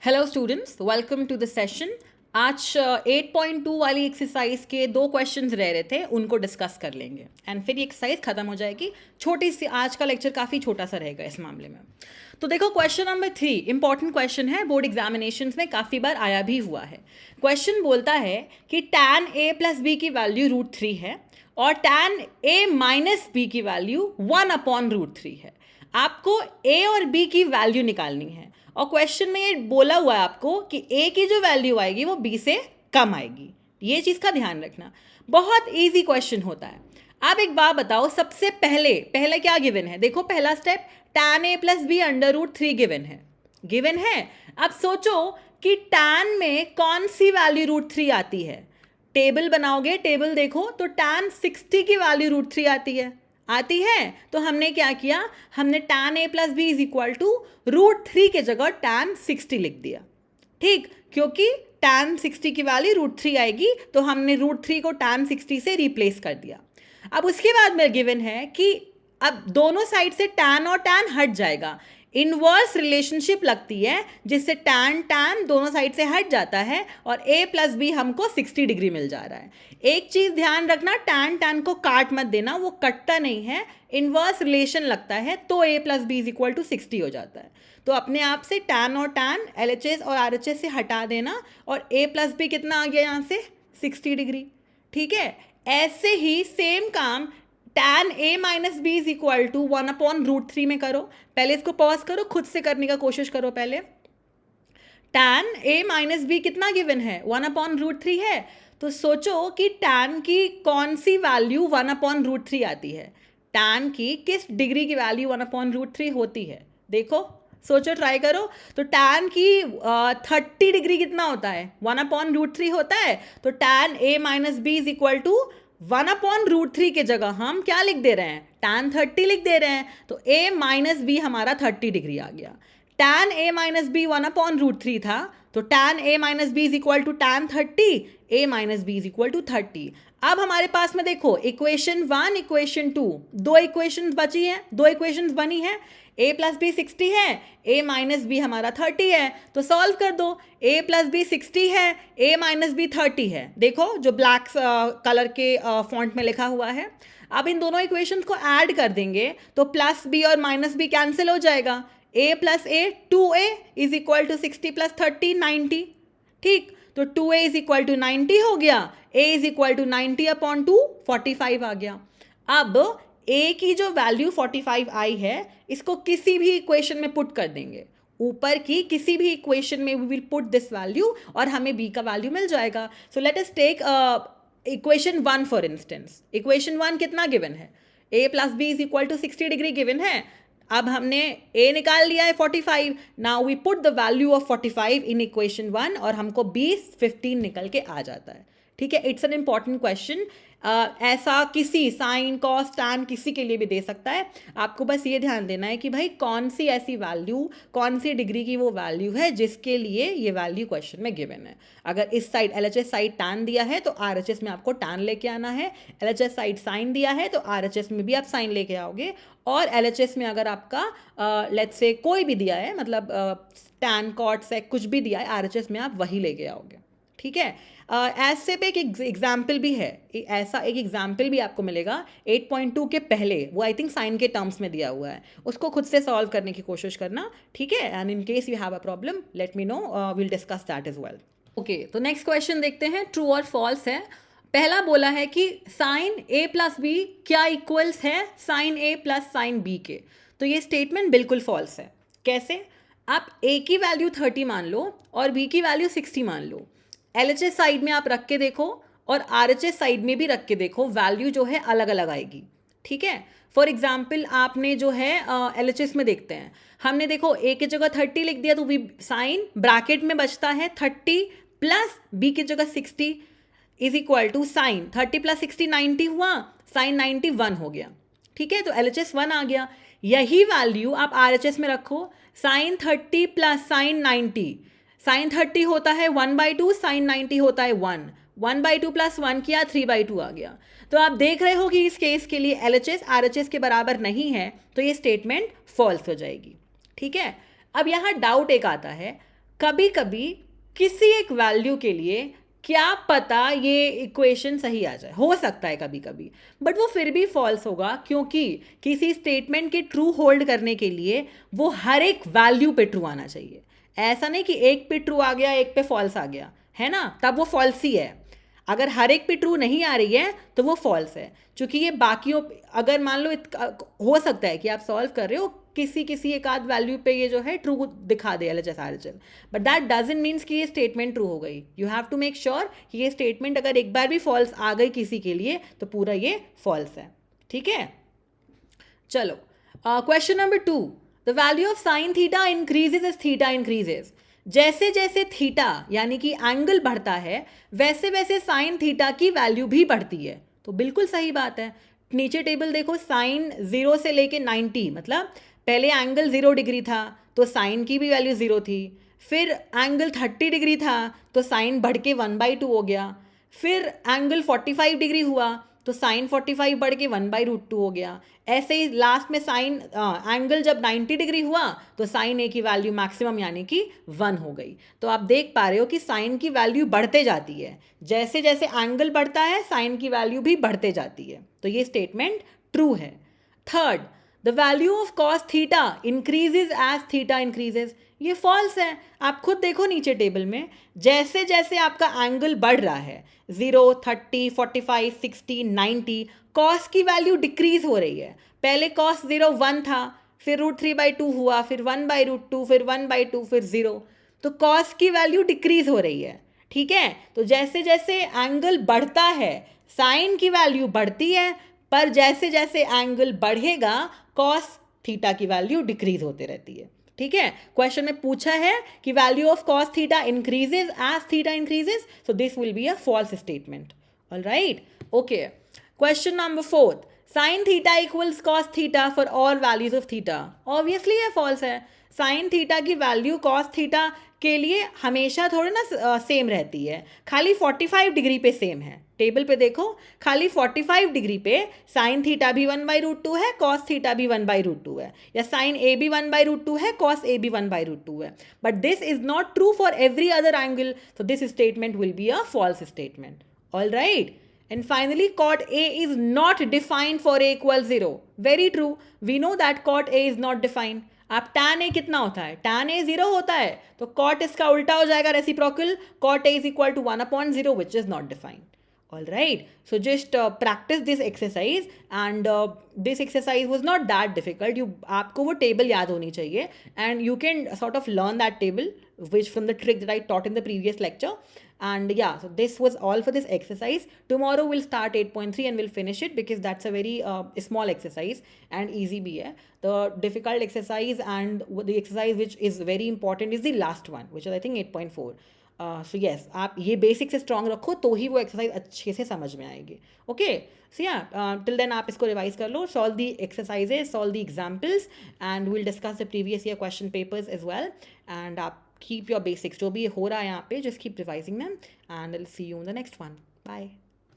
Hello students, welcome to the session. आज 8.2 वाली exercise के 2 क्वेश्चंस रह रहे थे, उनको डिस्कस कर लेंगे एंड फिर ये एक्सरसाइज खत्म हो जाएगी। छोटी सी आज का लेक्चर काफ़ी छोटा सा रहेगा इस मामले में। तो देखो, क्वेश्चन नंबर 3 इंपॉर्टेंट क्वेश्चन है, बोर्ड एग्जामिनेशन में काफ़ी बार आया भी हुआ है। क्वेश्चन बोलता है कि tan a प्लस बी की वैल्यू √3 है और tan a माइनस बी की वैल्यू 1/√3 है। आपको a और b की वैल्यू निकालनी है और क्वेश्चन में ये बोला हुआ है आपको कि a की जो वैल्यू आएगी वो b से कम आएगी। ये चीज़ का ध्यान रखना, बहुत इजी क्वेश्चन होता है। आप एक बात बताओ, सबसे पहले क्या गिवन है? देखो, पहला step tan a plus B √3 given है। अब सोचो कि tan में कौन सी वैल्यू √3 आती है। टेबल बनाओगे, टेबल देखो तो tan 60 की वैल्यू √3 आती है। तो हमने क्या किया, हमने tan a plus b is equal to √3 के जगह tan 60 लिख दिया। ठीक, क्योंकि tan 60 की वैल्यू √3 आएगी तो हमने √3 को tan 60 से रिप्लेस कर दिया। अब उसके बाद में गिवन है कि अब दोनों साइड से tan और tan हट जाएगा। इनवर्स रिलेशनशिप लगती है जिससे tan दोनों साइड से हट जाता है और a प्लस बी हमको 60 डिग्री मिल जा रहा है। एक चीज़ ध्यान रखना, tan को काट मत देना, वो कटता नहीं है, इनवर्स रिलेशन लगता है तो a plus b is equal to 60 हो जाता है। तो अपने आप से tan और tan LHS और RHS से हटा देना और a प्लस बी कितना आ गया यहाँ से 60 डिग्री। ठीक है, ऐसे ही सेम काम tan a minus b is equal to 1/√3 में करो। पहले इसको पॉज करो, खुद से करने का कोशिश करो। पहले tan a माइनस बी कितना गिवन है? 1/√3 है। तो सोचो कि tan की कौन सी वैल्यू 1/√3 आती है। tan की किस डिग्री की वैल्यू 1/√3 होती है? देखो, सोचो, ट्राई करो। तो tan की 30 डिग्री कितना होता है? 1/√3 होता है। तो tan a minus b is equal to 1/√3 के जगह हम क्या लिख दे रहे हैं? tan 30 लिख दे रहे हैं। तो a माइनस बी हमारा 30 डिग्री आ गया। tan a माइनस बी 1/√3 था, तो tan a minus b is equal to tan 30, a minus b is equal to 30। अब हमारे पास में देखो, इक्वेशन 1 इक्वेशन 2 दो इक्वेशन बची हैं, दो इक्वेशन बनी है। a प्लस बी 60 है, a माइनस बी हमारा 30 है, तो सॉल्व कर दो। a प्लस बी 60 है, a माइनस बी 30 है। देखो, जो ब्लैक कलर के फॉन्ट में लिखा हुआ है। अब इन दोनों इक्वेशंस को ऐड कर देंगे तो प्लस बी और माइनस बी कैंसिल हो जाएगा। a plus a 2a is equal to 60 plus 30 90। ठीक, तो 2a इज इक्वल टू 90 हो गया, a इज इक्वल टू 90/2 45 आ गया। अब a की जो वैल्यू 45 आई है, इसको किसी भी इक्वेशन में पुट कर देंगे। ऊपर की किसी भी इक्वेशन में we will put this value और हमें b का वैल्यू मिल जाएगा। So let us take equation 1 for instance. Equation 1 कितना गिवन है? a plus b is equal to 60 degree given है। अब हमने a निकाल लिया है 45। Now we put the value of 45 in equation 1 और हमको b 15 निकल के आ जाता है। ठीक है, इट्स एन इंपॉर्टेंट क्वेश्चन। ऐसा किसी साइन कॉस टैन किसी के लिए भी दे सकता है। आपको बस ये ध्यान देना है कि भाई कौन सी ऐसी वैल्यू, कौन सी डिग्री की वो वैल्यू है जिसके लिए ये वैल्यू क्वेश्चन में गिवन है। अगर इस साइड LHS साइड टैन दिया है तो RHS में आपको टैन लेके आना है। LHS साइड साइन दिया है तो RHS में भी आप साइन लेके आओगे। और LHS में अगर आपका लेट्स से कोई भी दिया है, मतलब टैन कॉट सेक कुछ भी दिया है, RHS में आप वही लेके आओगे। ठीक है, ऐसे पे एक एग्जाम्पल भी है, ऐसा एक एग्जाम्पल भी आपको मिलेगा 8.2 के पहले, वो आई थिंक साइन के टर्म्स में दिया हुआ है, उसको खुद से सॉल्व करने की कोशिश करना। ठीक है, and in case you have a problem let me know, will discuss that as well. Okay, तो नेक्स्ट क्वेश्चन देखते हैं, ट्रू और फॉल्स है। पहला बोला है कि साइन a प्लस बी क्या इक्वल्स है sine a plus sine b के। तो ये स्टेटमेंट बिल्कुल फॉल्स है। कैसे? आप a की वैल्यू 30 मान लो और b की वैल्यू 60 मान लो। LHS साइड में आप रख के देखो और RHS साइड में भी रख के देखो, वैल्यू जो है अलग अलग आएगी। ठीक है, फॉर एग्जाम्पल आपने जो है LHS में देखते हैं, हमने देखो a की जगह 30 लिख दिया तो वी साइन ब्रैकेट में बचता है 30 प्लस b की जगह 60 is equal to sine 30 plus 60 90 हुआ, साइन 90 1 हो गया। ठीक है, तो LHS 1 आ गया। यही वैल्यू आप RHS में रखो, साइन 30 प्लस साइन 90, साइन 30 होता है 1/2, साइन 90 होता है 1, 1/2 प्लस 1 किया 3/2 आ गया। तो आप देख रहे हो कि इस केस के लिए LHS RHS के बराबर नहीं है, तो ये स्टेटमेंट फॉल्स हो जाएगी। ठीक है, अब यहाँ डाउट एक आता है, कभी कभी किसी एक वैल्यू के लिए क्या पता ये इक्वेशन सही आ जाए, हो सकता है कभी कभी, बट वो फिर भी फॉल्स होगा, क्योंकि किसी स्टेटमेंट के ट्रू होल्ड करने के लिए वो हर एक वैल्यू पे ट्रू आना चाहिए। ऐसा नहीं कि एक पे ट्रू आ गया एक पे फॉल्स आ गया, है ना, तब वो फॉल्स ही है। अगर हर एक पे ट्रू नहीं आ रही है तो वो फॉल्स है, क्योंकि ये बाकियों, अगर मान लो हो सकता है कि आप सॉल्व कर रहे हो किसी किसी एक आध वैल्यू पे ये जो है ट्रू दिखा दे LHS RHL, but that doesn't means कि ये स्टेटमेंट ट्रू हो गई। You have to make sure कि ये स्टेटमेंट अगर एक बार भी फॉल्स आ गई किसी के लिए तो पूरा ये फॉल्स है। ठीक है, चलो question number 2, the value of sine theta increases as theta increases. जैसे जैसे थीटा यानी कि एंगल बढ़ता है वैसे वैसे साइन थीटा की वैल्यू भी बढ़ती है। तो बिल्कुल सही बात है। नीचे टेबल देखो, साइन 0 से लेके 90, मतलब पहले एंगल 0 डिग्री था तो साइन की भी वैल्यू 0 थी, फिर एंगल 30 डिग्री था तो साइन बढ़ के 1/2 हो गया, फिर एंगल 45 डिग्री हुआ तो साइन 45 बढ़ के 1/√2 हो गया। ऐसे ही लास्ट में साइन एंगल जब 90 डिग्री हुआ तो साइन ए की वैल्यू मैक्सिमम यानी कि 1 हो गई। तो आप देख पा रहे हो कि साइन की वैल्यू बढ़ते जाती है, जैसे जैसे एंगल बढ़ता है साइन की वैल्यू भी बढ़ते जाती है। तो ये स्टेटमेंट ट्रू है। Third, the value of cos theta increases as theta increases. ये फॉल्स है। आप खुद देखो नीचे टेबल में, जैसे जैसे आपका एंगल बढ़ रहा है 0, 30, 45, 60, 90, कॉस की वैल्यू डिक्रीज हो रही है। पहले कॉस 0 1 था, फिर √3/2 हुआ, फिर 1/√2, फिर 1/2, फिर 0। तो कॉस की वैल्यू डिक्रीज हो रही है। ठीक है, तो जैसे जैसे एंगल बढ़ता है साइन की वैल्यू बढ़ती है, पर जैसे जैसे एंगल बढ़ेगा कॉस थीटा की वैल्यू डिक्रीज होते रहती है। ठीक है, क्वेश्चन में पूछा है कि value of cos theta increases as theta increases, so this will be a false statement. Alright, okay. Question number 4, sine theta equals cos theta for all values of theta. Obviously ये false है। Sine theta की value cos theta के लिए हमेशा थोड़ी ना same रहती है, खाली 45 डिग्री पे सेम है। टेबल पे देखो, खाली 45 डिग्री पे साइन थीटा भी 1/√2 है, कॉस थीटा भी 1/√2 है, या साइन ए भी 1/√2 है, कॉस ए भी 1/√2 है। But this is not true for every other angle, so this statement will be a false statement. All right. And finally, cot A is not defined for A equals 0. Very true. We know that cot A is not defined. आप tan A कितना होता है? tan A 0 होता है, तो cot इसका उल्टा हो जाएगा reciprocal, cot A is equal to 1/0, which is not defined. All right, so just practice this exercise, and this exercise was not that difficult. You आपको वो table याद होनी चाहिए, and you can sort of learn that table which from the trick that I taught in the previous lecture. And yeah, so this was all for this exercise. Tomorrow we'll start 8.3 and we'll finish it, because that's a very small exercise and easy bhi hai. The difficult exercise and the exercise which is very important is the last one, which is I think 8.4. So yes, आप ये basic से strong रखो तो ही वो exercise अच्छे से समझ में आएगी। ओके, सो या टिल देन आप इसको रिवाइज कर लो, solve the exercises, solve the examples, and will discuss the previous year question papers as well. And आप कीप योर बेसिक्स, जो भी हो रहा है यहाँ पे, just keep revising them, and will see you in the next one. Bye.